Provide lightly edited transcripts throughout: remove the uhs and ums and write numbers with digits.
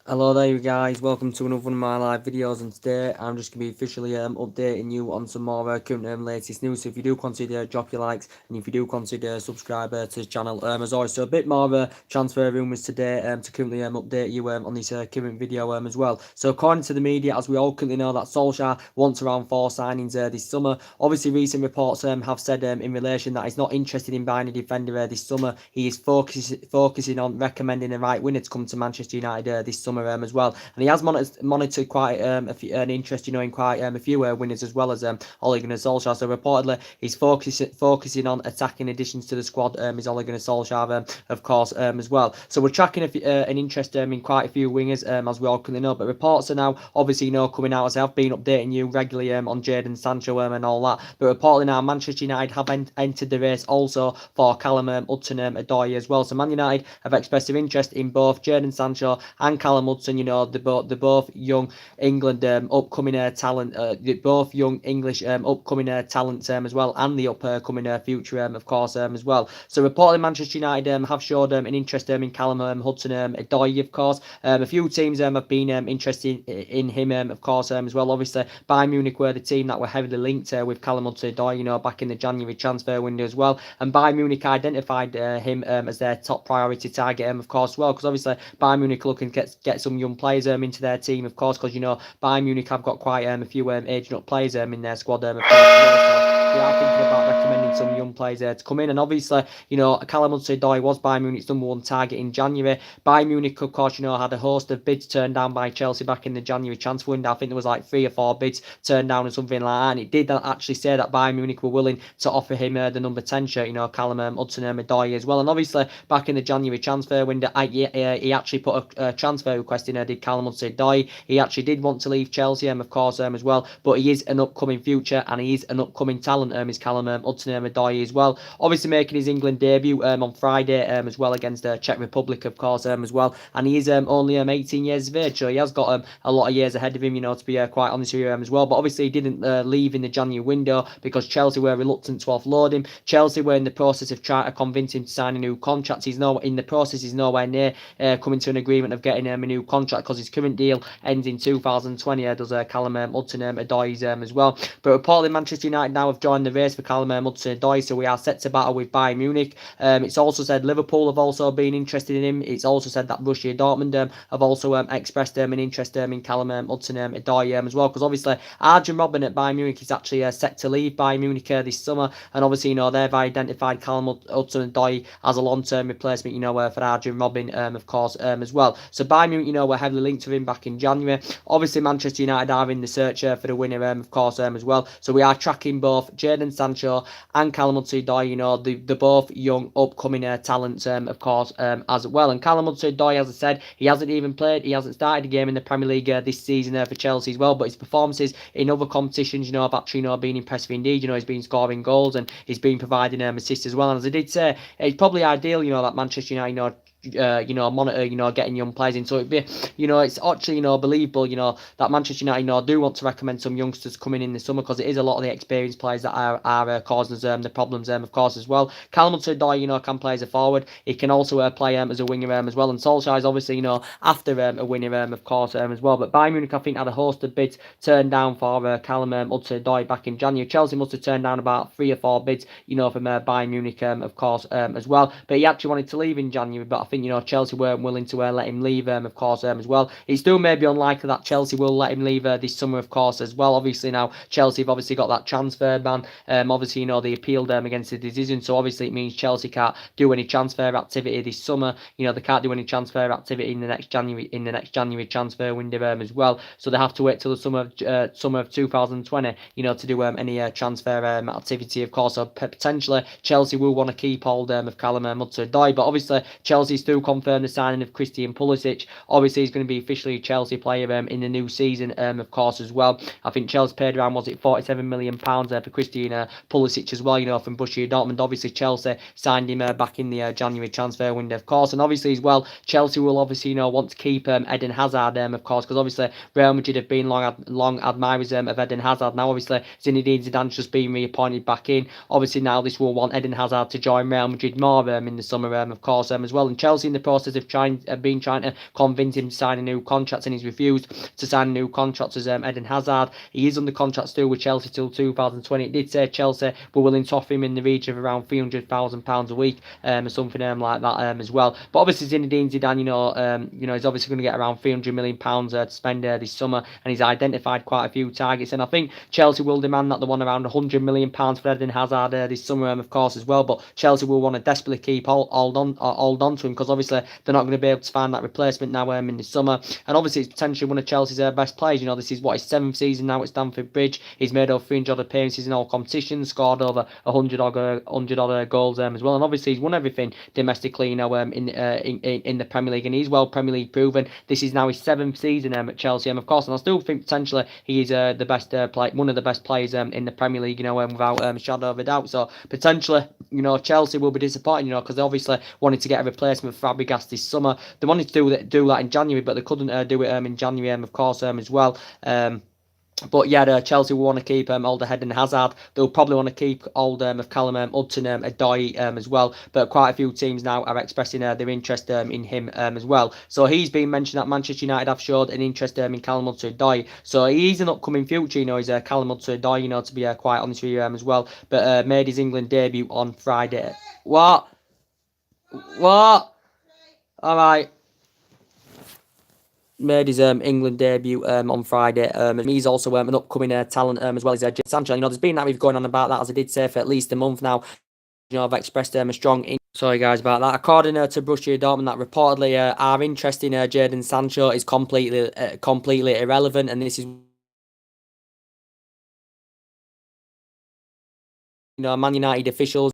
Hello there you guys, welcome to another one of my live videos, and today I'm just going to be officially updating you on some more current latest news. So if you do consider drop your likes, and if you do consider subscribe to this channel as always. So a bit more transfer rumours today to currently update you on this current video as well. So according to the media, as we all currently know, that Solskjaer wants around 4 signings this summer. Obviously recent reports have said in relation that he's not interested in buying a defender this summer. He is focusing on recommending the right winner to come to Manchester United this summer as well, and he has monitored quite an interest, in quite a few winners as well as Ole Gunnar Solskjaer. So reportedly, he's focusing on attacking additions to the squad. Is Ole Gunnar Solskjaer, of course, as well. So we're tracking an interest in quite a few wingers, as we all currently know. But reports are now obviously coming out, as I've been updating you regularly on Jadon Sancho and all that. But reportedly now, Manchester United have entered the race also for Callum Hudson Odoi as well. So Man United have expressed their interest in both Jadon Sancho and Callum Hudson. They're both young England upcoming talent. Both young English upcoming talents as well, and the upcoming future of course as well. So reportedly Manchester United have showed an interest in Callum Hudson Odoi, of course. A few teams have been interested in him of course as well. Obviously Bayern Munich were the team that were heavily linked with Callum Hudson Odoi, back in the January transfer window as well, and Bayern Munich identified him as their top priority target of course, well, because obviously Bayern Munich looking to get some young players into their team, of course, because Bayern Munich have got quite a few aging up players in their squad, of course. They are thinking about recommending some young players to come in, and obviously, Callum Hudson-Odoi was Bayern Munich's number one target in January. Bayern Munich, of course, had a host of bids turned down by Chelsea back in the January transfer window. I think there was like 3 or 4 bids turned down or something like that, and it did actually say that Bayern Munich were willing to offer him the number 10 shirt, Callum Hudson-Odoi as well. And obviously, back in the January transfer window, he actually put a transfer request in, did Callum Hudson-Odoi. He actually did want to leave Chelsea, of course, as well, but he is an upcoming future, and he is an upcoming talent, is Callum Hudson-Odoi as well. Obviously making his England debut on Friday as well against the Czech Republic, of course, as well, and he is only 18 years of age, so he has got a lot of years ahead of him, to be quite honest with you as well. But obviously he didn't leave in the January window because Chelsea were reluctant to offload him. Chelsea were in the process of trying to convince him to sign a new contract. He's nowhere near coming to an agreement of getting a new contract, because his current deal ends in 2020. Does Callum Hudson-Odoi as well. But reportedly Manchester United now have joined the race for Callum Hudson-Odoi, so we are set to battle with Bayern Munich. It's also said Liverpool have also been interested in him. It's also said that Borussia Dortmund have also expressed an interest in Callum Hudson-Odoi as well, because obviously Arjen Robben at Bayern Munich is actually set to leave Bayern Munich this summer, and obviously they've identified Callum Hudson-Odoi as a long-term replacement, for Arjen Robben, of course, as well. So Bayern Munich, were heavily linked to him back in January. Obviously Manchester United are in the search for the winner, of course, as well. So we are tracking both Jadon Sancho and Callum Hudson-Odoi. They're both young upcoming talents, of course, as well. And Callum Hudson-Odoi, as I said, he hasn't even played, he hasn't started a game in the Premier League this season for Chelsea as well, but his performances in other competitions, have actually been impressive indeed. He's been scoring goals, and he's been providing assists as well. And as I did say, it's probably ideal, that Manchester United, monitor, getting young players in. So it'd be, it's actually, believable, that Manchester United, do want to recommend some youngsters coming in the summer, because it is a lot of the experienced players that are causing us the problems, of course, as well. Callum Hudson-Odoi, can play as a forward. He can also play as a winger as well. And Solskjaer is obviously, after a winner, of course, as well. But Bayern Munich, I think, had a host of bids turned down for Callum Hudson-Odoi back in January. Chelsea must have turned down about 3 or 4 bids, from Bayern Munich, of course, as well. But he actually wanted to leave in January, but I think, Chelsea weren't willing to let him leave, of course, as well. It's still maybe unlikely that Chelsea will let him leave this summer, of course, as well. Obviously now Chelsea have obviously got that transfer ban. Obviously, they appealed against the decision, so obviously it means Chelsea can't do any transfer activity this summer. They can't do any transfer activity in the next January transfer window as well. So they have to wait till the summer of 2020, to do any transfer activity, of course. So potentially Chelsea will want to keep hold of Callum Hudson-Odoi, but obviously Chelsea still confirmed the signing of Christian Pulisic. Obviously he's going to be officially a Chelsea player in the new season, of course, as well. I think Chelsea paid around, was it £47 million for Christian Pulisic as well, from Borussia Dortmund. Obviously Chelsea signed him back in the January transfer window, of course. And obviously as well, Chelsea will obviously want to keep Eden Hazard, of course, because obviously Real Madrid have been long admirers of Eden Hazard. Now obviously Zinedine Zidane's just been reappointed back in. Obviously now this will want Eden Hazard to join Real Madrid more in the summer, of course, as well. And Chelsea Chelsea in the process of trying to convince him to sign a new contract, and he's refused to sign a new contract as Eden Hazard. He is under contract still with Chelsea till 2020. It did say Chelsea were willing to offer him in the region of around £300,000 a week, or something like that as well. But obviously Zinedine Zidane, he's obviously going to get around £300 million to spend this summer, and he's identified quite a few targets. And I think Chelsea will demand that they want around £100 million for Eden Hazard this summer, of course, as well. But Chelsea will want to desperately keep hold on to him, because obviously they're not going to be able to find that replacement now in the summer. And obviously it's potentially one of Chelsea's best players. This is what his 7th season now at Stamford Bridge. He's made over 300 appearances in all competitions, scored over 100 odd goals as well. And obviously he's won everything domestically, in the Premier League, and he's well Premier League proven. This is now his 7th season at Chelsea, of course, and I still think potentially he is the best one of the best players in the Premier League, without shadow of a doubt. So potentially, Chelsea will be disappointed, because they obviously wanted to get a replacement for Fabregas this summer. They wanted to do that in January, but they couldn't do it in January, of course, as well. But yeah, Chelsea will want to keep Alderhead and Hazard. They'll probably want to keep of Callum, Hudson, Adoy as well. But quite a few teams now are expressing their interest in him as well. So he's been mentioned that Manchester United have showed an interest in Callum Hudson-Adoy. So he's an upcoming future, he's Callum Hudson-Adoy, to be quite honest with you as well. But made his England debut on Friday. What? All right. Made his England debut on Friday. He's also an upcoming talent as well as Jadon Sancho. There's been that we've going on about that, as I did say, for at least a month now. I've expressed a strong sorry guys about that. According to Borussia Dortmund, that reportedly our interest in Jadon Sancho is completely irrelevant, and this is Man United officials.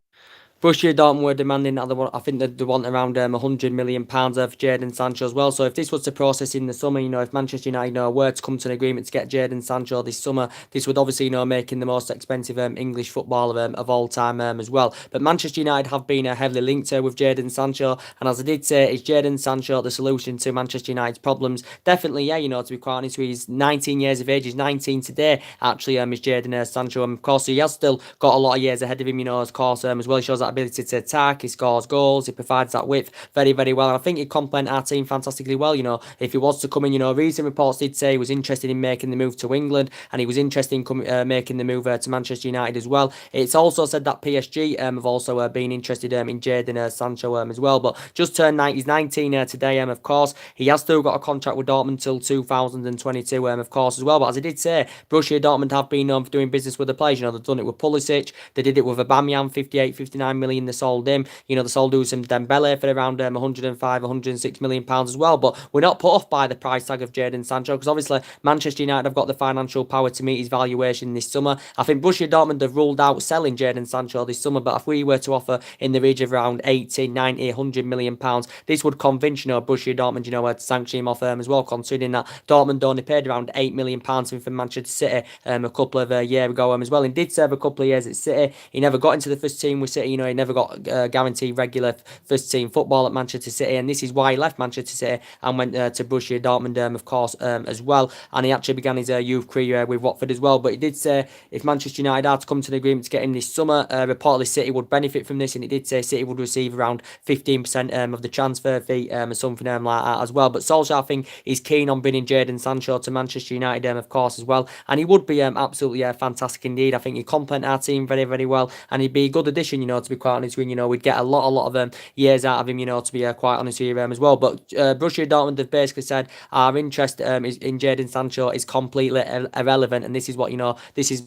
Borussia Dortmund were demanding that I think they want around £100 million for Jadon Sancho as well. So if this was to process in the summer, if Manchester United were to come to an agreement to get Jadon Sancho this summer, this would obviously make him the most expensive English footballer of all time as well. But Manchester United have been heavily linked with Jadon Sancho, and as I did say, is Jadon Sancho the solution to Manchester United's problems? Definitely, yeah. To be quite honest with you, he's 19 years of age. He's 19 today, actually. Is Jadon Sancho, and of course he has still got a lot of years ahead of him. Of course, as well, he shows that ability to attack, he scores goals, he provides that width very, very well, and I think he'd complement our team fantastically well, if he was to come in. Recent reports did say he was interested in making the move to England, and he was interested in making the move to Manchester United as well. It's also said that PSG have also been interested in Jadon Sancho as well, but just turned 9, he's 19 today, of course. He has still got a contract with Dortmund till 2022, of course, as well, but as I did say, Borussia Dortmund have been known for doing business with the players. They've done it with Pulisic, they did it with Aubameyang, 59 million they sold him. They sold Ousmane Dembele for around 105, 106 million pounds as well. But we're not put off by the price tag of Jadon Sancho, because obviously Manchester United have got the financial power to meet his valuation this summer. I think Borussia Dortmund have ruled out selling Jadon Sancho this summer, but if we were to offer in the region of around 80, 90, 100 million pounds, this would convince Borussia Dortmund to sanction him off as well, considering that Dortmund only paid around 8 million pounds for Manchester City a couple of years ago as well. He did serve a couple of years at City. He never got into the first team with City. He never got guaranteed regular first team football at Manchester City, and this is why he left Manchester City and went to Borussia Dortmund, of course, as well. And he actually began his youth career with Watford as well. But he did say if Manchester United had to come to an agreement to get him this summer, reportedly City would benefit from this, and it did say City would receive around 15% of the transfer fee or something like that as well. But Solskjaer, I think, is keen on bringing Jadon Sancho to Manchester United, of course, as well, and he would be absolutely fantastic indeed. I think he'd complement our team very, very well, and he'd be a good addition, to be quite honest with you. We'd get a lot of years out of him, to be quite honest with you as well. But Borussia Dortmund have basically said our interest is in Jadon Sancho is completely irrelevant, and this is what this is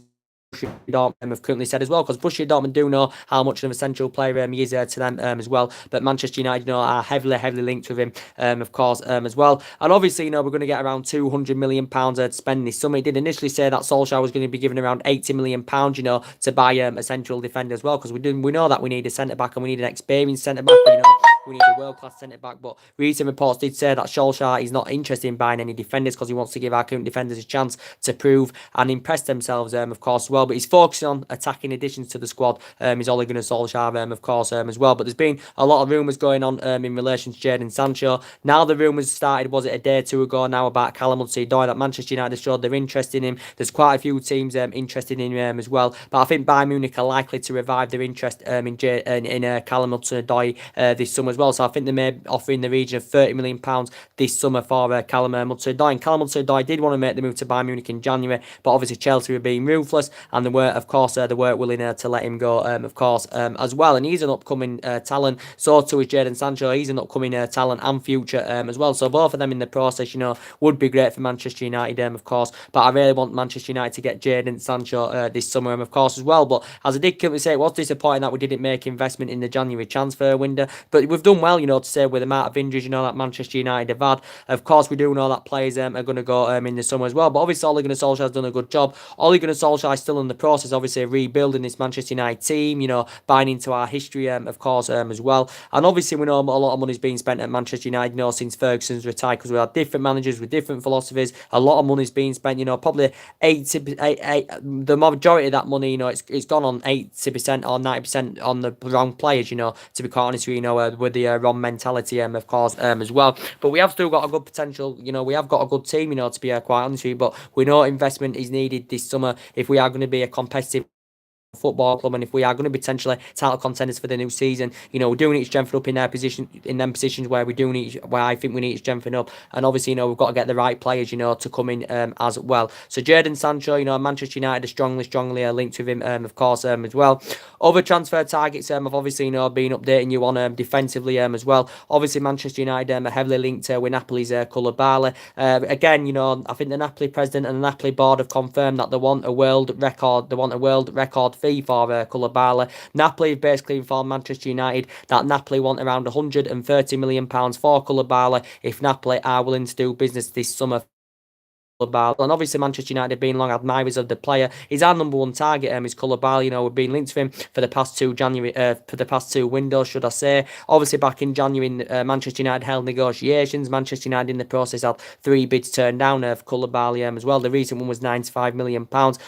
Dortmund have currently said as well, because Borussia Dortmund do know how much of an essential player he is to them as well. But Manchester United are heavily linked with him, of course, as well. And obviously, we're going to get around £200 million to spend this summer. He did initially say that Solskjaer was going to be given around £80 million, to buy a central defender as well, because we know that we need a centre back, and we need an experienced centre back. We need a world-class centre-back, but recent reports did say that Solskjaer is not interested in buying any defenders, because he wants to give our current defenders a chance to prove and impress themselves, of course, as well. But he's focusing on attacking additions to the squad. He's Ole Gunnar Solskjaer, of course, as well. But there's been a lot of rumours going on in relation to Jadon Sancho. Now the rumours started, was it a day or two ago now, about Callum Hudson-Odoi, that Manchester United showed their interest in him. There's quite a few teams interested in him as well. But I think Bayern Munich are likely to revive their interest in Callum Hudson-Odoi this summer as well. So I think they may offer in the region of £30 million this summer for Callum Hudson-Odoi. And Callum Hudson-Odoi did want to make the move to Bayern Munich in January, but obviously Chelsea were being ruthless, and they were, of course, they weren't willing to let him go, of course, as well. And he's an upcoming talent. So too is Jadon Sancho. He's an upcoming talent and future as well. So both of them in the process, would be great for Manchester United, of course. But I really want Manchester United to get Jadon Sancho this summer, of course, as well. But as I did quickly say, it was disappointing that we didn't make investment in the January transfer window. But we've done well, to say with the amount of injuries, that Manchester United have had. Of course, we do know that players are going to go in the summer as well. But obviously, Ole Gunnar Solskjaer has done a good job. Ole Gunnar Solskjaer is still in the process, obviously, of rebuilding this Manchester United team, buying into our history, of course, as well. And obviously, we know a lot of money's been spent at Manchester United, since Ferguson's retired, because we had different managers with different philosophies. A lot of money's been spent, probably 80, the majority of that money, it's gone on 80% or 90% on the wrong players, to be quite honest with you, with the wrong mentality, of course, as well. But we have still got a good potential, we have got a good team, to be quite honest with you. But we know investment is needed this summer if we are going to be a competitive football club, and if we are going to be potentially title contenders for the new season, we do need to strengthen up in their position, in them positions where I think we need to strengthen up. And obviously, we've got to get the right players, to come in as well. So Jadon Sancho, Manchester United are strongly linked with him, of course, as well. Other transfer targets, I've obviously, been updating you on defensively as well. Obviously, Manchester United are heavily linked with Napoli's Koulibaly. Again, I think the Napoli president and the Napoli board have confirmed that they want a world record fee for Koulibaly. Napoli have basically informed Manchester United that Napoli want around £130 million for Koulibaly if Napoli are willing to do business this summer. And obviously Manchester United have been long admirers of the player. He's our number one target, is Koulibaly. We've been linked to him for the past two windows, should I say. Obviously back in January, Manchester United held negotiations. Manchester United in the process had 3 bids turned down for Koulibaly as well. The recent one was £95 million,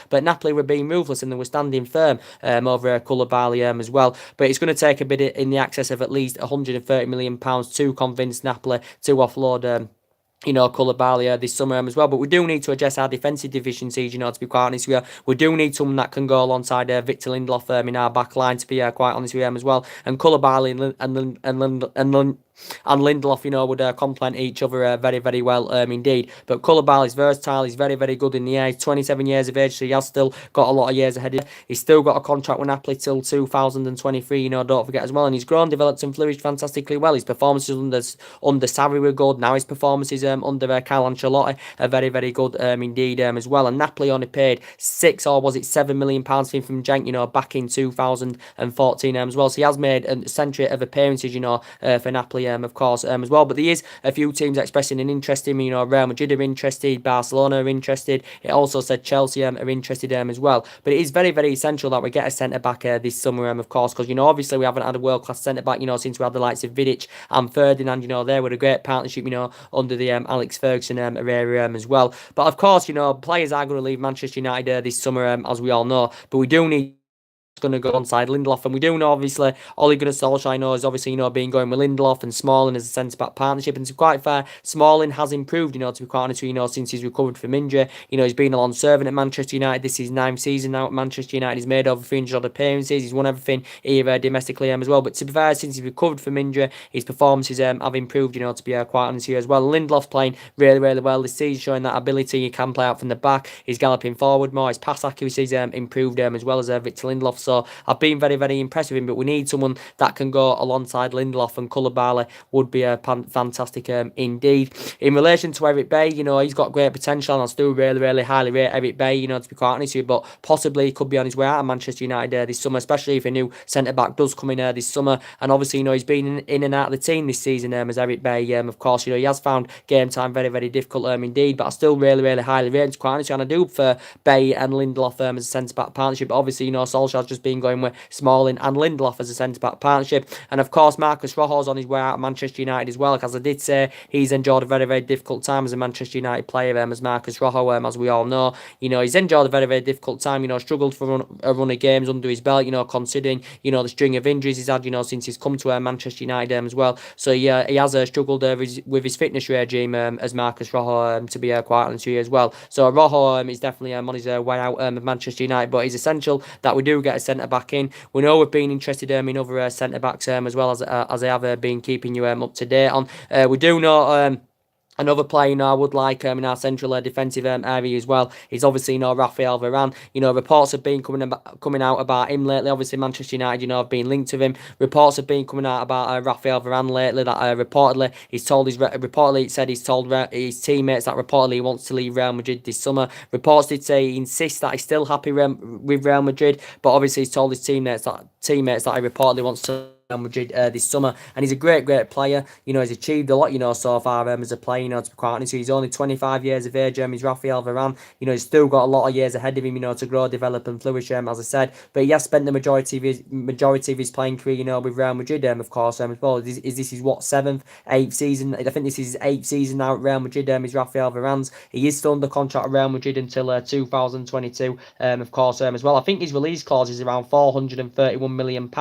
but Napoli were being ruthless and they were standing firm over Koulibaly as well. But it's going to take a bid in the excess of at least £130 million to convince Napoli to offload Koulibaly this summer as well. But we do need to address our defensive deficiencies, to be quite honest with you. We do need someone that can go alongside Victor Lindelof in our back line, to be quite honest with him as well. And Koulibaly and Lindelof, would complement each other very, very well indeed. But Koulibaly is versatile. He's very, very good in the air. He's 27 years of age, so he has still got a lot of years ahead of him. He's still got a contract with Napoli till 2023, don't forget as well. And he's grown, developed and flourished fantastically well. His performances under Sarri were good. Now his performances under Carlo Ancelotti are very, very good indeed as well. And Napoli only paid £7 million for him from Genk, back in 2014 as well. So he has made a century of appearances, for Napoli of course as well. But there is a few teams expressing an interest in him. Real Madrid are interested, Barcelona are interested. It also said Chelsea are interested as well. But it is very, very essential that we get a centre back this summer, of course, because obviously we haven't had a world class centre back, since we had the likes of Vidic and Ferdinand. They were a great partnership, under the Alex Ferguson era as well. But of course, players are going to leave Manchester United this summer, as we all know. But we do need going to go alongside Lindelof, and we do know obviously Ole Gunnar Solskjaer is obviously been going with Lindelof and Smalling as a centre back partnership, and to be quite fair, Smalling has improved to be quite honest with you, since he's recovered from injury. He's been a long serving at Manchester United. This is his 9th season now at Manchester United. He's made over 300 odd appearances. He's won everything here domestically as well. But to be fair, since he's recovered from injury, his performances have improved. To be quite honest with you as well. Lindelof playing really, really well this season, showing that ability. He can play out from the back. He's galloping forward more. His pass accuracy's improved as well as Victor Lindelof. So I've been very, very impressed with him, but we need someone that can go alongside Lindelof, and Koulibaly would be fantastic indeed. In relation to Eric Bailly, he's got great potential, and I still really, really highly rate Eric Bailly, to be quite honest with you, but possibly he could be on his way out of Manchester United this summer, especially if a new centre-back does come in this summer. And obviously, he's been in and out of the team this season as Eric Bailly, of course. He has found game time very, very difficult indeed, but I still really, really highly rate him, to be quite honest with you, and I do prefer Bailly and Lindelof as a centre-back partnership. But obviously, Solskjaer's just been going with Smalling and Lindelof as a centre-back partnership. And of course, Marcus Rojo's on his way out of Manchester United as well. As I did say, he's enjoyed a very, very difficult time as a Manchester United player, as Marcus Rojo, as we all know. He's enjoyed a very, very difficult time, struggled for a run of games under his belt, considering, the string of injuries he's had, since he's come to Manchester United as well. So he has struggled with his fitness regime as Marcus Rojo, to be quite honest with you as well. So Rojo is definitely on his way out of Manchester United, but it's essential that we do get a centre-back in. We know we've been interested in other centre-backs as well, as I have been keeping you up to date on. We do know... Another player, I would like in our central defensive area as well is obviously, Raphael Varane. Reports have been coming out about him lately. Obviously, Manchester United, have been linked to him. Reports have been coming out about Raphael Varane lately that reportedly he's told his teammates that reportedly he wants to leave Real Madrid this summer. Reports did say he insists that he's still happy with Real Madrid, but obviously he's told his teammates that he reportedly wants to Real Madrid this summer, and he's a great player. He's achieved a lot, so far as a player. To be quite honest, he's only 25 years of age. He's Raphael Varane. He's still got a lot of years ahead of him, to grow, develop, and flourish. As I said, but he has spent the majority of his playing career, with Real Madrid. Of course, as well. This is his seventh, eighth season. I think this is his eighth season now at Real Madrid. Is Raphael Varane's. He is still under contract at Real Madrid until 2022. Of course, as well. I think his release clause is around £431 million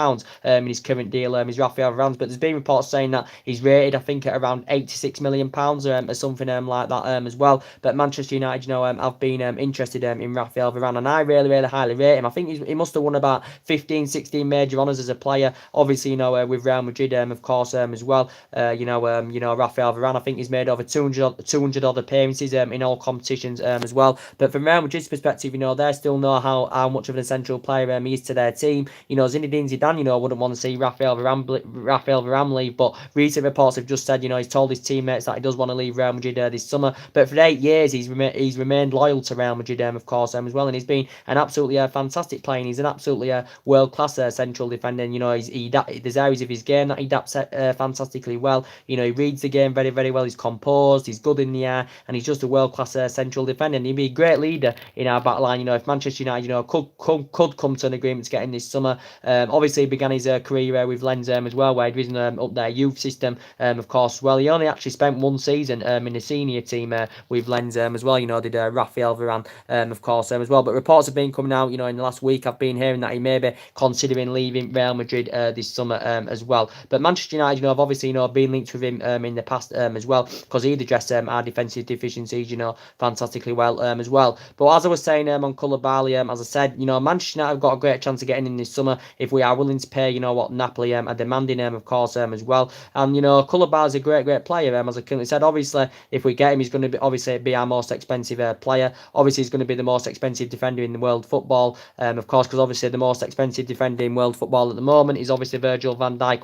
in his current deal. Is Raphael Varane's, but there's been reports saying that he's rated, I think, at around £86 million or something like that as well. But Manchester United, have been interested in Raphael Varane, and I really highly rate him. I think he must have won about 15, 16 major honours as a player. Obviously, with Real Madrid, of course, as well. Raphael Varane, I think he's made over 200 odd appearances in all competitions as well. But from Real Madrid's perspective, they still know how much of an essential player he is to their team. Zinedine Zidane, wouldn't want to see Raphael Varane leave, but recent reports have just said, he's told his teammates that he does want to leave Real Madrid this summer. But for 8 years, he's remained loyal to Real Madrid, of course, as well, and he's been an absolutely fantastic player. And he's an absolutely world-class central defender. There's areas of his game that he adapts fantastically well. He reads the game very well. He's composed, he's good in the air, and he's just a world-class central defender. And he'd be a great leader in our back line. If Manchester United, could come to an agreement to get in this summer. Obviously, he began his career with Lens as well, where he'd risen up their youth system, of course. Well, he only actually spent one season in the senior team with Lens as well. Did Raphael Varane, of course, as well. But reports have been coming out, in the last week. I've been hearing that he may be considering leaving Real Madrid this summer as well. But Manchester United, have obviously, been linked with him in the past as well, because he'd addressed our defensive deficiencies, fantastically well as well. But as I was saying on Koulibaly, as I said, Manchester United have got a great chance of getting in this summer if we are willing to pay, what Napoli are demanding, of course, as well. And Koulibaly is a great player, as I currently said. Obviously, if we get him, he's going to be our most expensive player. Obviously, he's going to be the most expensive defender in the world football, of course, because obviously the most expensive defender in world football at the moment is obviously Virgil van Dijk,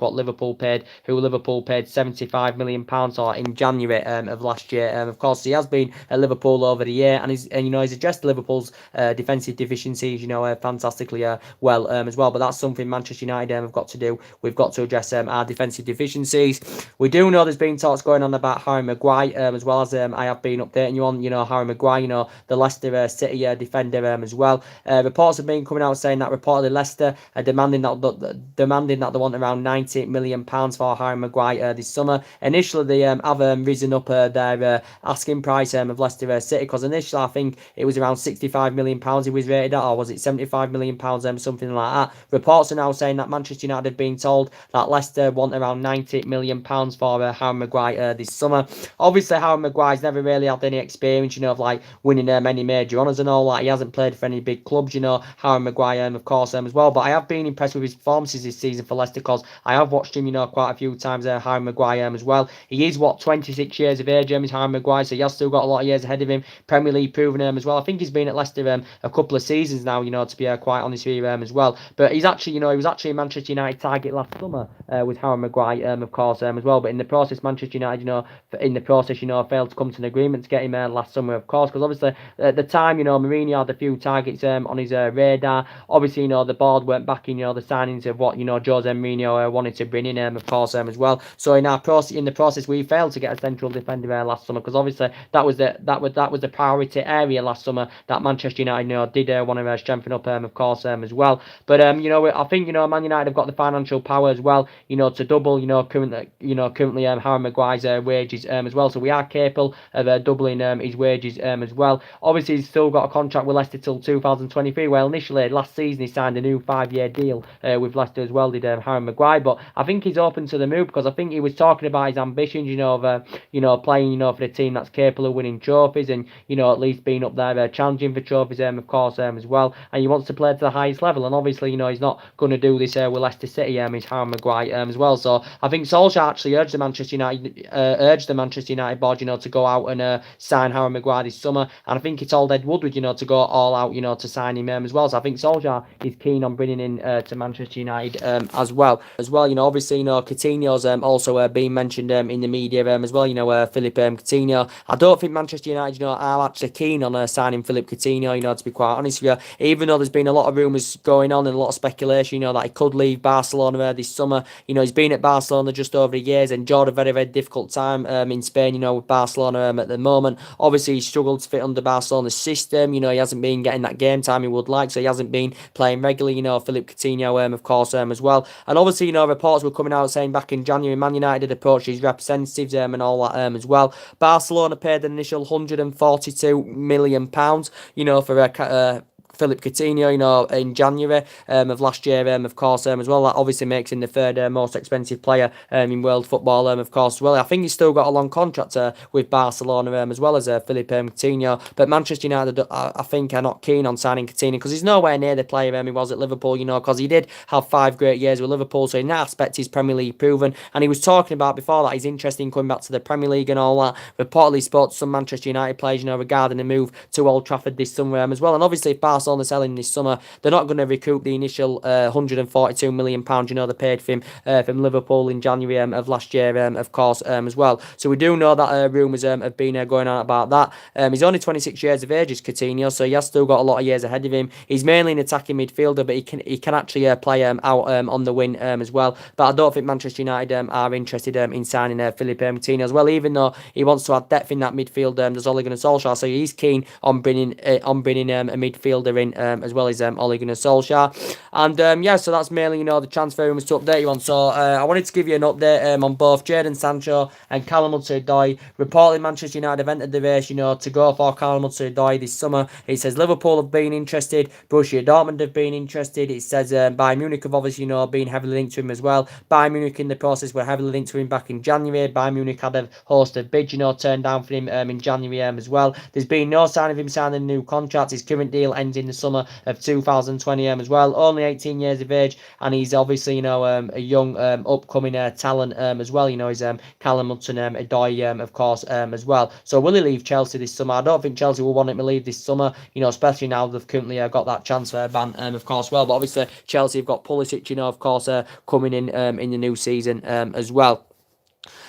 who Liverpool paid £75 million for in January of last year. Of course, he has been at Liverpool over the year, and he's addressed Liverpool's defensive deficiencies, fantastically well as well. But that's something Manchester United have got to do. We've got to address our defensive deficiencies. We do know there's been talks going on about Harry Maguire, as well as I have been updating you on, Harry Maguire, the Leicester City defender as well. Reports have been coming out saying that reportedly Leicester are demanding that they want around £98 million for Harry Maguire this summer. Initially, they have risen up their asking price of Leicester City, because initially I think it was around £65 million he was rated at, or was it £75 million, something like that. Reports are now saying that Manchester United have been told that Leicester want around £98 million for Harry Maguire this summer. Obviously, Harry Maguire's never really had any experience, of like winning many major honours and all that. He hasn't played for any big clubs, Harry Maguire, of course, as well. But I have been impressed with his performances this season for Leicester, because I have watched him, quite a few times, Harry Maguire as well. He is, 26 years of age, is Harry Maguire, so he has still got a lot of years ahead of him. Premier League proven as well. I think he's been at Leicester a couple of seasons now, to be quite honest with you as well. But he's actually, he was actually a Manchester United target last summer with Harry Maguire, of course, as well. But in the process, Manchester United, failed to come to an agreement to get him last summer, of course, because obviously at the time, Mourinho had a few targets on his radar. Obviously, the board weren't backing, the signings of what, Jose Mourinho wanted to bring in, of course, as well. So in the process, we failed to get a central defender last summer, because obviously that was the priority area last summer that Manchester United, did want to strengthen up, of course, as well. But I think, Man United have got the financial financial power as well, to double, currently Harry Maguire's wages as well. So we are capable of doubling his wages as well. Obviously, he's still got a contract with Leicester till 2023. Well, initially last season he signed a new 5-year deal with Leicester as well, did Harry Maguire. But I think he's open to the move because I think he was talking about his ambitions, of playing, for the team that's capable of winning trophies and, at least being up there challenging for trophies, of course, as well. And he wants to play to the highest level. And obviously, he's not going to do this with Leicester City. He's Harry Maguire as well. So I think Solskjaer actually urged the Manchester United board, to go out and sign Harry Maguire this summer. And I think he told Ed Woodward, to go all out, to sign him as well. So I think Solskjaer is keen on bringing in to Manchester United as well. Obviously, Coutinho's also being mentioned in the media as well. Philip Coutinho. I don't think Manchester United, are actually keen on signing Philip Coutinho. To be quite honest with you, even though there's been a lot of rumours going on and a lot of speculation, that he could leave Barcelona this summer. He's been at Barcelona just over a year, and enjoyed a very, very difficult time in Spain. With Barcelona at the moment. Obviously, he struggled to fit under Barcelona's system. He hasn't been getting that game time he would like, so he hasn't been playing regularly. Philip Coutinho, of course, as well. And obviously, reports were coming out saying back in January, Man United had approached his representatives and all that as well. Barcelona paid an initial £142 million, for Philip Coutinho, in January of last year, of course, as well. That obviously makes him the third most expensive player in world football, of course, as well. I think he's still got a long contract with Barcelona as well as Philip Coutinho. But Manchester United, I think, are not keen on signing Coutinho because he's nowhere near the player he was at Liverpool, because he did have 5 great years with Liverpool. So in that aspect, he's Premier League proven. And he was talking about before that he's interested in coming back to the Premier League and all that. Reportedly spoke to some Manchester United players, regarding a move to Old Trafford this summer as well. And obviously, if Barcelona selling this summer, they're not going to recoup the initial £142 million they paid for him from Liverpool in January of last year, of course, as well. So we do know that rumours have been going on about that. He's only 26 years of age, is Coutinho, so he has still got a lot of years ahead of him. He's mainly an attacking midfielder, but he can actually play out on the wing as well. But I don't think Manchester United are interested in signing Philip Coutinho as well, even though he wants to add depth in that midfield. There's Ole Gunnar Solskjaer, so he's keen on bringing a midfielder in as well as Ole Gunnar Solskjaer. And so that's mainly the transfer rumours to update you on. So I wanted to give you an update on both Jadon Sancho and Callum Hudson-Odoi. Reportedly, Manchester United have entered the race, to go for Callum Hudson-Odoi this summer. It says Liverpool have been interested, Borussia Dortmund have been interested. It says Bayern Munich have obviously been heavily linked to him as well. Bayern Munich in the process were heavily linked to him back in January. Bayern Munich had a host of bids, turned down for him in January as well. There's been no sign of him signing a new contract. His current deal ends in the summer of 2020 as well. Only 18 years of age, and he's obviously a young upcoming talent as well. He's Callum Hudson-Odoi of course as well. So will he leave Chelsea this summer? I don't think Chelsea will want him to leave this summer. Especially now they've currently got that transfer ban of course well. But obviously Chelsea have got Pulisic of course coming in the new season as well.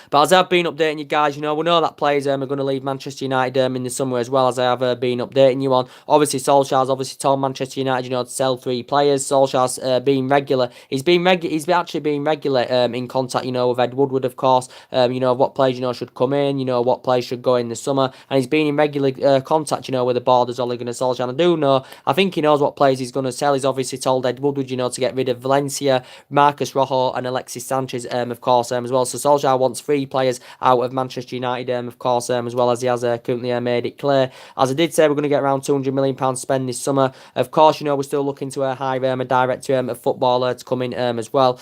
But as I've been updating you guys, we know that players are going to leave Manchester United in the summer as well, as I have been updating you on. Obviously, Solskjaer's obviously told Manchester United, to sell 3 players. Solskjaer's been regular. He's actually been regular in contact, with Ed Woodward, of course. What players, should come in, what players should go in the summer. And he's been in regular contact, with the board as Ole Gunnar Solskjaer. And I think he knows what players he's going to sell. He's obviously told Ed Woodward, to get rid of Valencia, Marcus Rojo, and Alexis Sanchez, of course, as well. So Solskjaer wants 3 players out of Manchester United, of course, as well, as he has currently made it clear. As I did say, we're going to get around £200 million to spend this summer. Of course, we're still looking to hire a director of football to come in as well.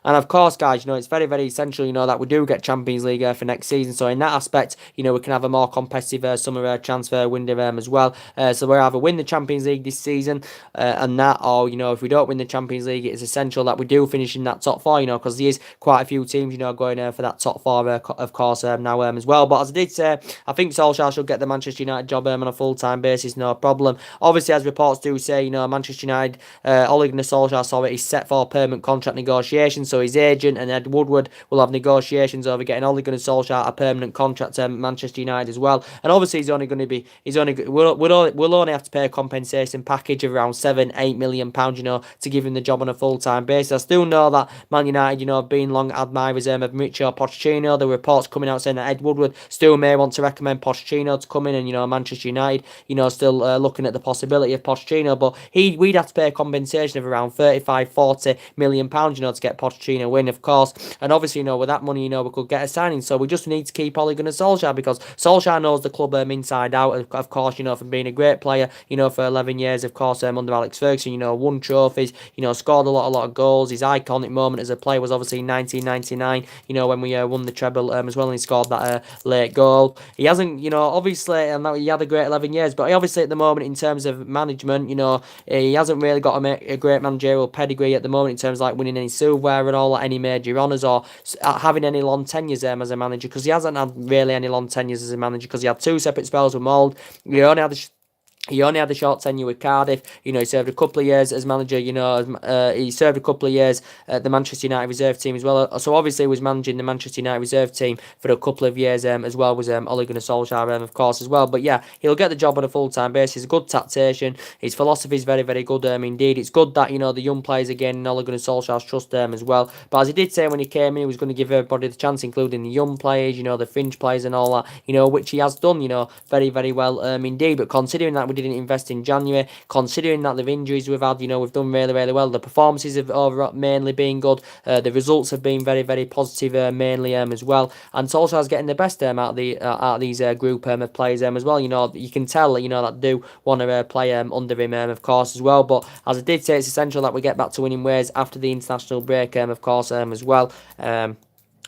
And of course, guys, it's very, very essential, that we do get Champions League for next season. So in that aspect, we can have a more competitive summer transfer window as well. So we'll either win the Champions League this season and that, or, if we don't win the Champions League, it's essential that we do finish in that top 4, because there is quite a few teams, going for that top 4, of course, now as well. But as I did say, I think Solskjaer should get the Manchester United job on a full-time basis, no problem. Obviously, as reports do say, Manchester United, Ole Gunnar Solskjaer, is set for permanent contract negotiations. so his agent and Ed Woodward will have negotiations over getting Ole Gunnar Solskjaer a permanent contract at Manchester United as well. And obviously we'll only have to pay a compensation package of around £7-8 million, to give him the job on a full-time basis. I still know that Man United, have been long admirers of Mauricio Pochettino. The reports coming out saying that Ed Woodward still may want to recommend Pochettino to come in, and Manchester United, still looking at the possibility of Pochettino, but we'd have to pay a compensation of around £35-40 million, to get Pochettino in, of course. And obviously, with that money, we could get a signing. So we just need to keep Ole Gunnar Solskjaer, because Solskjaer knows the club inside out, of course, from being a great player, for 11 years, of course, under Alex Ferguson, won trophies, scored a lot of goals. His iconic moment as a player was obviously in 1999, when we won the treble as well, and he scored that late goal. He hasn't, obviously, he had a great 11 years, but obviously at the moment, in terms of management, he hasn't really got a great managerial pedigree at the moment in terms of like winning any silverware and all, any major honours, or having any long tenures as a manager, because he hasn't had really any long tenures as a manager, because he had 2 separate spells with Mould. He only had a short tenure with Cardiff. He served a couple of years as manager. He served a couple of years at the Manchester United reserve team as well. So obviously he was managing the Manchester United reserve team for a couple of years as well, was Ole Gunnar Solskjaer, of course, as well. But yeah, he'll get the job on a full-time basis. He's a good tactician. His philosophy is very, very good indeed. It's good that, the young players again in Ole Gunnar Solskjaer's trust as well. But as he did say when he came in, he was going to give everybody the chance, including the young players, the fringe players and all that, which he has done, very, very well indeed. But considering that we didn't invest in January, considering that the injuries we've had, we've done really, really well. The performances have overall mainly been good. The results have been very, very positive mainly as well. And Solskjaer's getting the best out of these group of players as well. You can tell that do want to play under him of course as well. But as I did say, it's essential that we get back to winning ways after the international break of course as well.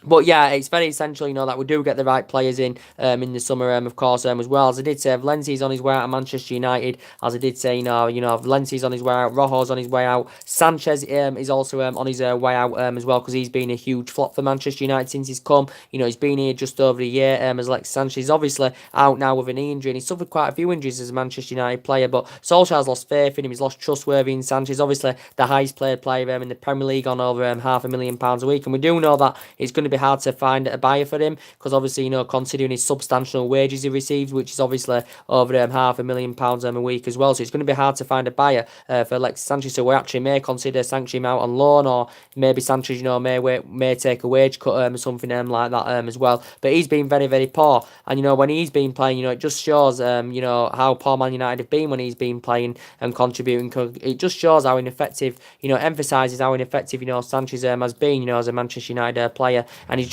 But yeah, it's very essential, that we do get the right players in the summer, of course, as well. As I did say, Valencia's on his way out of Manchester United. As I did say, Valencia's on his way out. Rojo's on his way out. Sanchez is also on his way out as well, because he's been a huge flop for Manchester United since he's come. He's been here just over a year as Alex Sanchez. He's obviously out now with an injury, and he's suffered quite a few injuries as a Manchester United player. But Solskjaer's lost faith in him. He's lost trustworthy in Sanchez. Obviously, the highest paid player in the Premier League, on over £500,000 a week. And we do know that it's going to be hard to find a buyer for him, because obviously, considering his substantial wages he receives, which is obviously over £500,000 a week as well, so it's going to be hard to find a buyer for Alexis Sanchez. So we actually may consider sanctioning him out on loan, or maybe Sanchez, may take a wage cut or something like that as well. But he's been very, very poor, and when he's been playing, it just shows how poor Man United have been when he's been playing and contributing. It just shows how ineffective, emphasises how ineffective Sanchez has been, as a Manchester United player. And he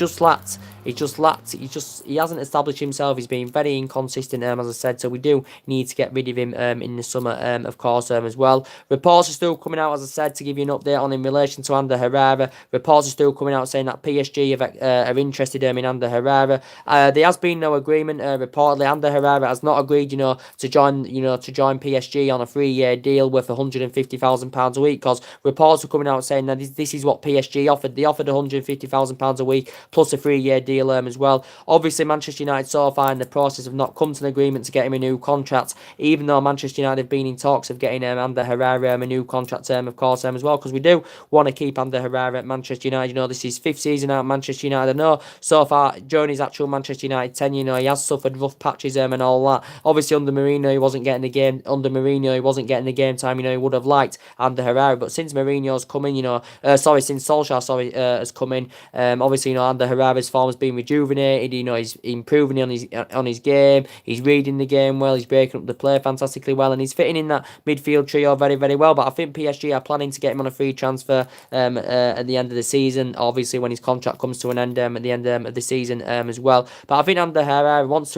hasn't established himself. He's been very inconsistent, as I said. So we do need to get rid of him in the summer, of course, as well. Reports are still coming out, as I said, to give you an update on in relation to Ander Herrera. Reports are still coming out saying that PSG are interested in Ander Herrera. There has been no agreement. Reportedly, Ander Herrera has not agreed, to join PSG on a 3-year deal worth £150,000 a week, because reports are coming out saying that this is what PSG offered. They offered £150,000 a week plus a 3-year deal as well. Obviously, Manchester United so far in the process have not come to an agreement to get him a new contract, even though Manchester United have been in talks of getting Ander Herrera a new contract of course, as well, because we do want to keep Ander Herrera at Manchester United. This is his 5th season out at Manchester United. I know so far during his actual Manchester United tenure, he has suffered rough patches and all that. Obviously, under Mourinho, he wasn't getting the game. Under Mourinho, he wasn't getting the game time. He would have liked Ander Herrera, but since Mourinho's come in, since Solskjaer, has come in, obviously, Ander Herrera's form has been rejuvenated. He's improving on his game. He's reading the game well. He's breaking up the play fantastically well, and he's fitting in that midfield trio very, very well. But I think PSG are planning to get him on a free transfer at the end of the season. Obviously, when his contract comes to an end at the end of the season as well. But I think Ander Herrera wants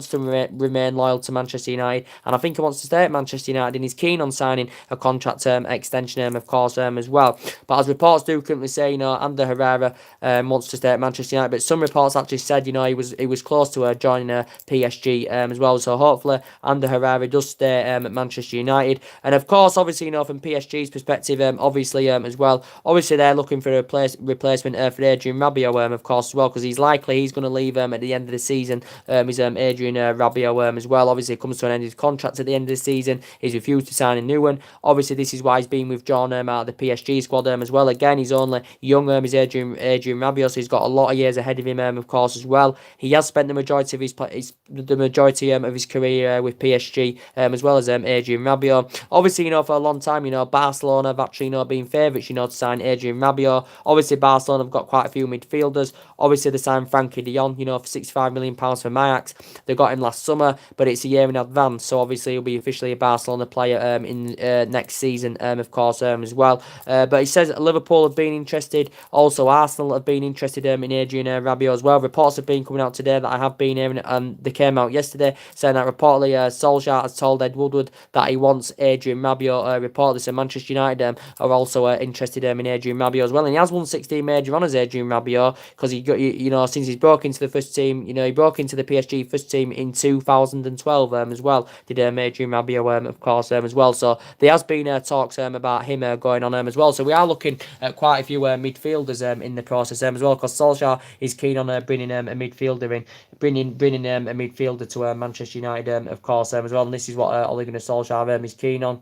to remain loyal to Manchester United, and I think he wants to stay at Manchester United, and he's keen on signing a contract extension of course as well. But as reports do currently say, Ander Herrera wants to stay at Manchester United. But some reports actually said, you know, he was close to joining PSG as well. So hopefully Ander Herrera does stay at Manchester United. And of course, obviously, you know, from PSG's perspective, obviously as well, obviously they're looking for a replacement for Adrian Rabiot, of course, as well, because he's going to leave at the end of the season. Is Adrian Rabiot as well. Obviously, it comes to an end of his contract at the end of the season. He's refused to sign a new one. Obviously, this is why he's been withdrawn out of the PSG squad as well. Again, he's only young. Is Adrian Rabiot, so he's got a lot of years ahead of him, of course, as well. He has spent the majority of his career with PSG, as well as Adrian Rabiot. Obviously, you know, for a long time, you know, Barcelona have actually, you know, been favourites, you know, to sign Adrian Rabiot. Obviously, Barcelona have got quite a few midfielders. Obviously, they signed Frankie de Jong, you know, for £65 million from Ajax. They got him last summer, but it's a year in advance, so obviously he'll be officially a Barcelona player in next season, of course, as well. But he says Liverpool have been interested. Also, Arsenal have been interested in Adrian Rabiot as well. Reports have been coming out today that I have been hearing, they came out yesterday saying that reportedly Solskjaer has told Ed Woodward that he wants Adrian Rabiot. Reportedly, so Manchester United are also interested in Adrian Rabiot as well, and he has won 16 major honours, Adrian Rabiot, because he got, you know, since he's broke into the first team, you know, he broke into the PSG first team in 2012 as well. Did Adrian Rabiot, of course, as well. So there has been talks about him going on as well. So we are looking at quite a few midfielders in the process as well, because Solskjaer is keen on bringing a midfielder in, bringing a midfielder to Manchester United, of course, as well. And this is what Ole Gunnar Solskjaer is keen on.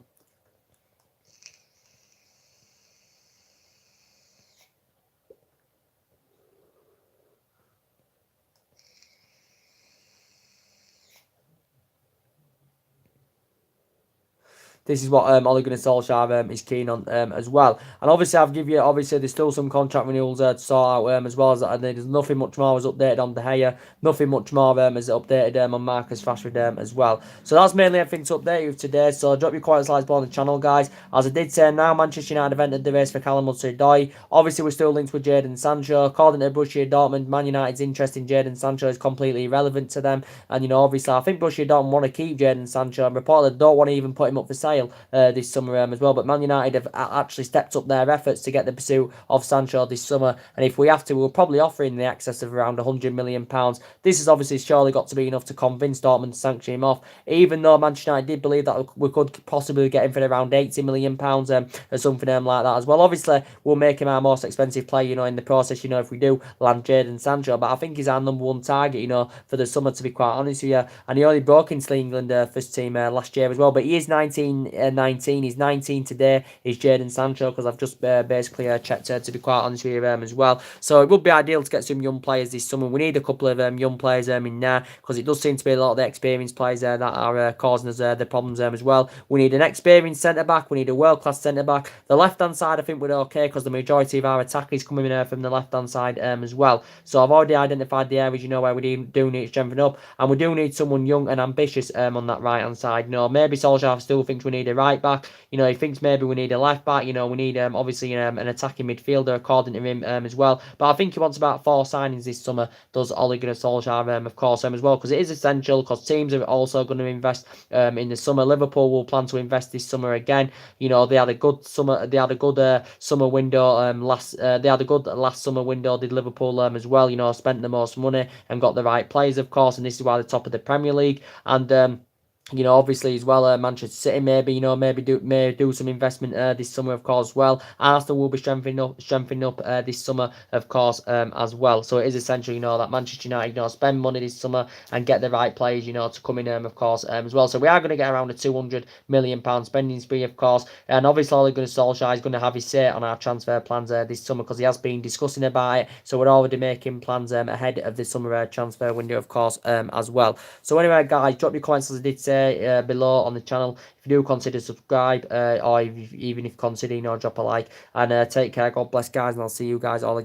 This is what Ole Gunnar Solskjaer is keen on as well. And obviously, I've given you, obviously, there's still some contract renewals to sort out as well. As there's nothing much more was updated on De Gea. Nothing much more is updated on Marcus Rashford as well. So that's mainly everything to update you today. So drop your comments, likes below on the channel, guys. As I did say, now Manchester United have entered the race for Callum Hudson-Odoi. Obviously, we're still linked with Jadon Sancho. According to Borussia Dortmund, Man United's interest in Jadon Sancho is completely irrelevant to them. And, you know, obviously, I think Borussia Dortmund want to keep Jadon Sancho and reportedly don't want to even put him up for sale this summer as well. But Man United have actually stepped up their efforts to get the pursuit of Sancho this summer, and if we have to, we'll probably offer him the excess of around £100 million. This has obviously surely got to be enough to convince Dortmund to sanction him off, even though Manchester United did believe that we could possibly get him for around £80 million or something like that as well. Obviously, we'll make him our most expensive player, you know, in the process, you know, if we do land Jadon Sancho, but I think he's our number one target, you know, for the summer, to be quite honest with you. And he only broke into the England first team last year as well, but he is 19. He's 19 today. He's Jadon Sancho, because I've just basically checked to be quite honest with you as well. So it would be ideal to get some young players this summer. We need a couple of young players in there, because it does seem to be a lot of the experienced players that are causing us the problems as well. We need an experienced centre back. We need a world class centre back. The left hand side, I think we're okay, because the majority of our attack is coming in from the left hand side as well. So I've already identified the areas, you know, where we do need to strengthen up, and we do need someone young and ambitious on that right hand side. You know, maybe Solskjaer still thinks we need a right back. You know, he thinks maybe we need a left back. You know, we need obviously an attacking midfielder, according to him as well. But I think he wants about 4 signings this summer, does Ole Gunnar Solskjaer, of course, as well, because it is essential, because teams are also going to invest in the summer. Liverpool will plan to invest this summer again. You know, they had a good summer. They had a good summer window they had a good last summer window. Did Liverpool as well? You know, spent the most money and got the right players, of course, and this is why they're top of the Premier League. And you know, obviously as well, Manchester City maybe, you know, may do some investment this summer, of course, as well. Arsenal will be strengthening up this summer, of course, as well. So it is essential, you know, that Manchester United, you know, spend money this summer and get the right players, you know, to come in, of course, as well. So we are going to get around a £200 million spending spree, of course, and obviously Ole Gunnar Solskjaer is going to have his say on our transfer plans this summer, because he has been discussing about it. So we're already making plans ahead of the summer transfer window, of course, as well. So anyway, guys, drop your comments, as I did say, below on the channel. If you do, consider subscribe, or even if you consider, you know, drop a like, and take care. God bless, guys, and I'll see you guys all again.